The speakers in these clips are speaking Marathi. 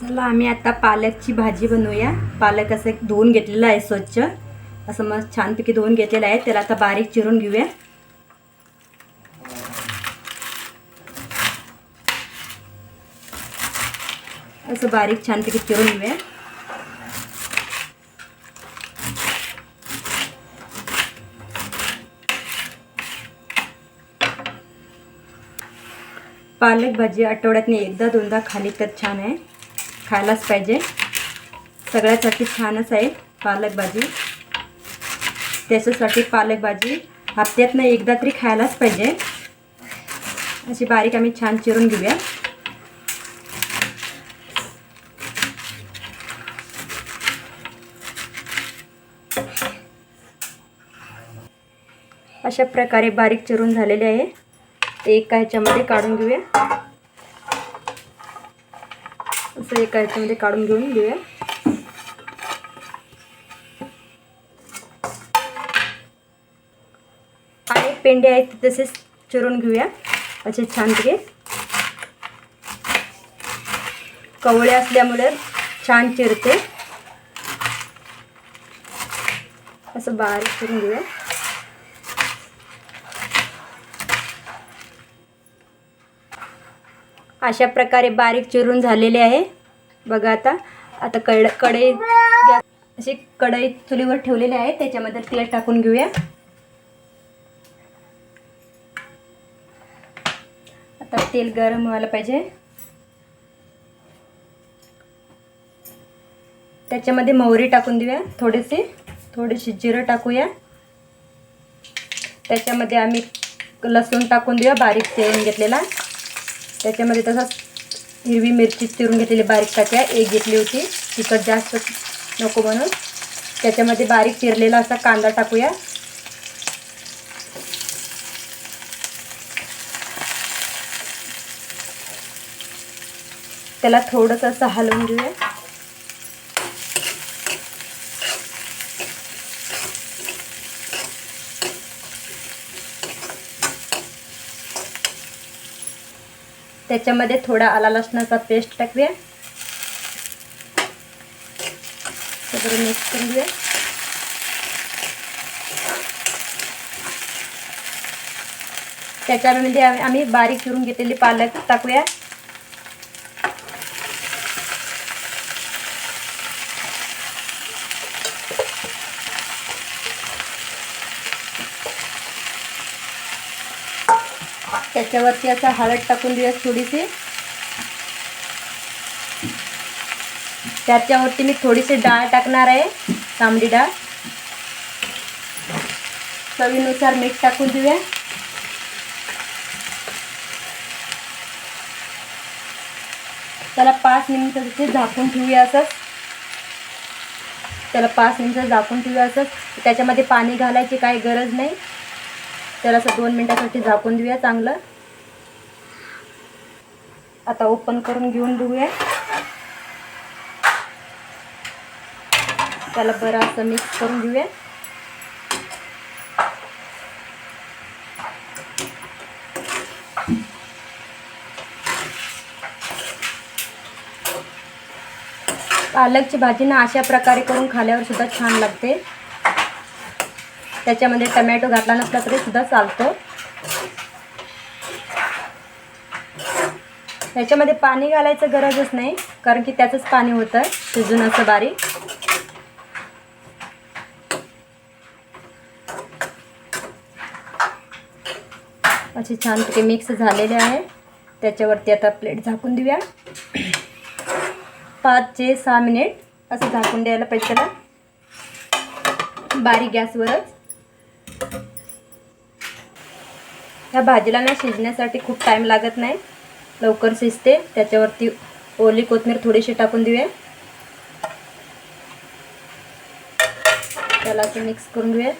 चला आम्ही आता पालकची भाजी बनवूया। पालक असं धुवून घेतलेला आहे स्वच्छ, असं मस्त छानपैकी धुवून घेतलेला आहे। त्याला आता बारीक चिरून घेऊया। असं बारीक छानपैकी चिरून घेऊया। पालक भाजी आठवड्यातून एकदा दोनदा खाली तर छान आहे, खायलाच पाहिजे। सगळ्यासाठी छानच आहे पालक भाजी। त्याच्यासाठी पालक भाजी हप्त्यातून एकदा तरी खायलाच पाहिजे। अशी बारीक आम्ही छान चिरून घेऊया। अशा प्रकारे बारीक चिरून झालेले आहे। एका ह्याच्यामध्ये काढून घेऊया। असं एका ह्याच्यामध्ये काढून घेऊया। आणि पेंडे आहेत तसेच चिरून घेऊया असे छानपैकी। कवळे असल्यामुळे छान चिरते। असं बारीक चिरून घेऊया। अशा प्रकारे बारीक चिरून झालेले आहे। बघा आता कढई अशी कढई चुलीवर ठेवलेली आहे, त्याच्यामध्ये तेल टाकून घेऊया। आता तेल गरम व्हायला पाहिजे। त्याच्यामध्ये मोहरी टाकून देऊया, थोडीशी जिरं टाकूया। त्याच्यामध्ये आम्ही लसूण टाकून देऊया बारीक चिरून घेतलेला। त्याच्यामध्ये तसंच हिरवी मिरची चिरून घेतलेली बारीक टाकूया, एक घेतली होती, तिखट जास्त नको म्हणून। त्याच्यामध्ये बारीक चिरलेला असा कांदा टाकूया। त्याला थोडंसं असं हलवून घेऊया। त्याच्यामध्ये थोडा आला लसणाचा पेस्ट टाकूया। सगळं मिक्स करून घेऊया। त्याच्यामध्ये आम्ही बारीक चिरून घेतलेली पालक टाकूया। त्याच्यावरती असं हळद टाकून देऊया थोडीशी। त्याच्यावरती मी थोडीशी डाळ टाकणार आहे, तांबडी डाळ। चवीनुसार मीठ टाकून देऊया। त्याला 5 मिनिटं झाकून ठेवूया असंच। त्याच्यामध्ये पाणी घालायची काही गरज नाही। त्याला असं 2 मिनिटासाठी झाकून देऊया चांगलं। आता ओपन करून घेऊन बघूया। त्याला बरं असं मिक्स करून घेऊया। पालकची भाजी ना अशा प्रकारे करून खाल्यावर सुद्धा छान लागते। त्याच्यामध्ये टमॅटो घातला नसला तरी सुद्धा चालतो। त्याच्यामध्ये पाणी घालायचं गरजच नाही, कारण की त्याचंच पाणी होतं शिजून असं बारीक। असे छानपैकी मिक्स झालेले आहे। त्याच्यावरती आता प्लेट झाकून देऊया। 5 ते 6 मिनिट असं झाकून द्यायला पाहिजे त्याला, बारीक गॅसवरच। ह्या भाजीला ना शिजण्यासाठी खूप टाईम लागत नाही, लवकर शिजते। त्याच्यावरती ओली कोथिंबीर थोडीशी टाकून देऊया। त्याला असं मिक्स करून घेऊया।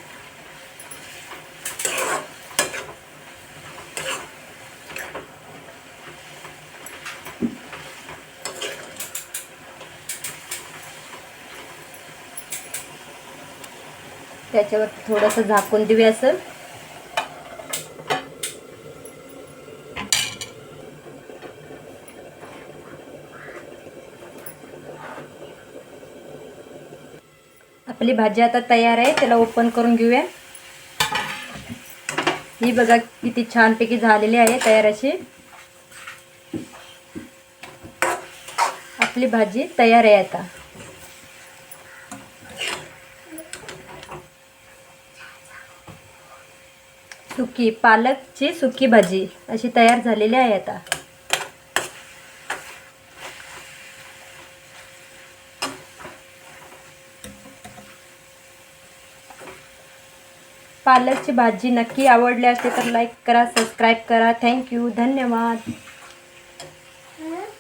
त्याच्यावर थोडंसं झाकून देऊया असं। आपली भाजी आता तयार आहे. त्याला ओपन करून घेऊया. ही बघा किती छानपैकी झालेली आहे तयार अशी. आपली भाजी तयार आहे आता. सुकी पालकची सुकी भाजी अशी तयार झालेली आहे आता. पालकची भाजी नक्की आवडली असेल तर लाईक करा, सबस्क्राईब करा. थँक्यू, धन्यवाद.